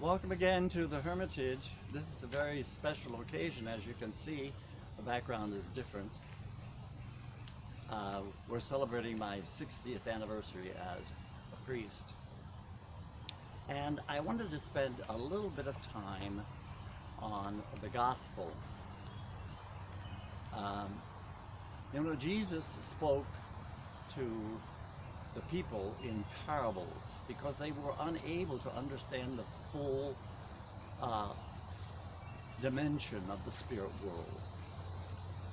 Welcome again to the Hermitage. This is a very special occasion. As you can see, the background is different. We're celebrating my 60th anniversary as a priest. And I wanted to spend a little bit of time on the gospel. Jesus spoke to the people in parables because they were unable to understand the full dimension of the spirit world.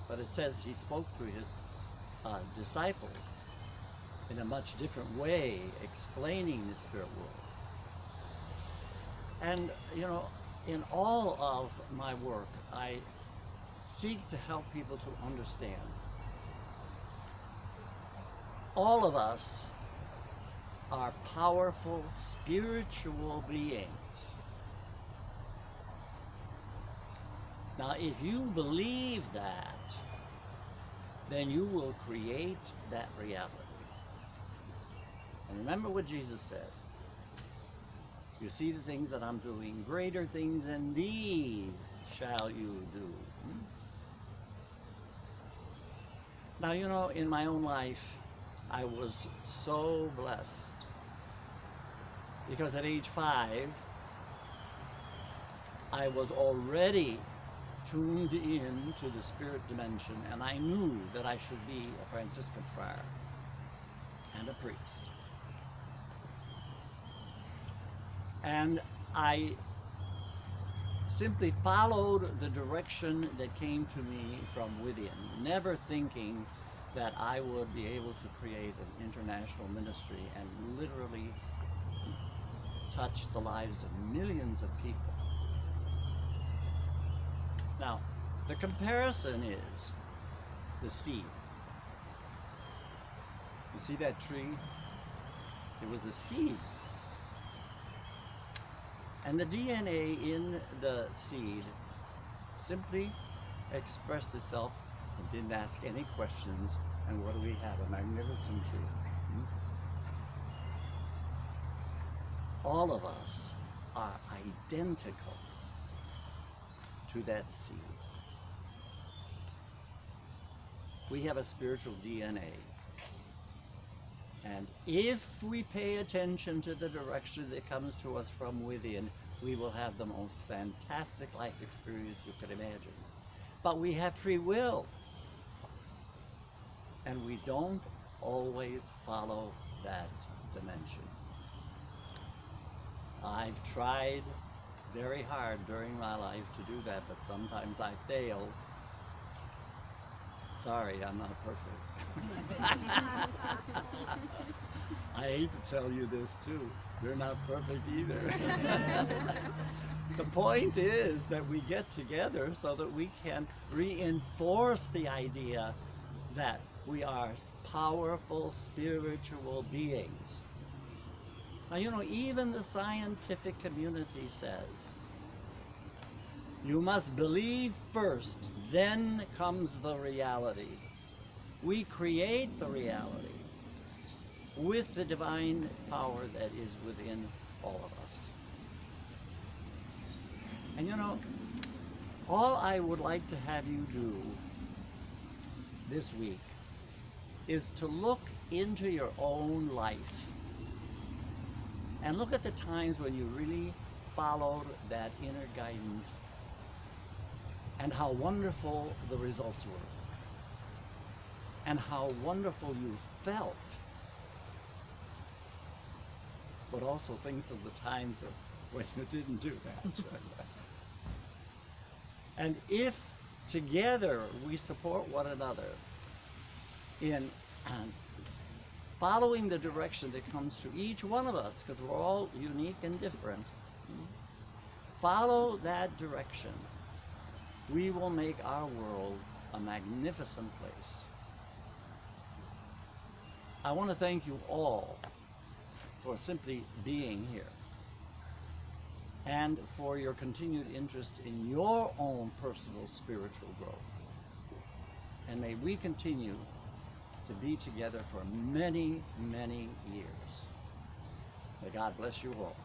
But it says he spoke to his disciples in a much different way, explaining the spirit world. And in all of my work, I seek to help people to understand. All of us are powerful spiritual beings. Now, if you believe that, then you will create that reality. And remember what Jesus said. You see the things that I'm doing, greater things than these shall you do. Now, in my own life, I was so blessed because at age 5, I was already tuned in to the spirit dimension, and I knew that I should be a Franciscan friar and a priest. And I simply followed the direction that came to me from within, never thinking that I would be able to create an international ministry and literally touch the lives of millions of people. Now, the comparison is the seed. You see that tree? It was a seed. And the DNA in the seed simply expressed itself and didn't ask any questions. And what do we have? A magnificent tree. All of us are identical to that seed. We have a spiritual DNA. And if we pay attention to the direction that comes to us from within, we will have the most fantastic life experience you could imagine. But we have free will. And we don't always follow that dimension. I've tried very hard during my life to do that, but sometimes I fail. Sorry, I'm not perfect. I hate to tell you this too. You're not perfect either. The point is that we get together so that we can reinforce the idea that we are powerful spiritual beings. Now, even the scientific community says, you must believe first, then comes the reality. We create the reality with the divine power that is within all of us. And all I would like to have you do this week is to look into your own life and look at the times when you really followed that inner guidance and how wonderful the results were and how wonderful you felt, but also think of the times when you didn't do that. And if together we support one another in following the direction that comes to each one of us, because we're all unique and different, follow that direction, we will make our world a magnificent place. I want to thank you all for simply being here and for your continued interest in your own personal spiritual growth. And may we continue to be together for many, many years. May God bless you all.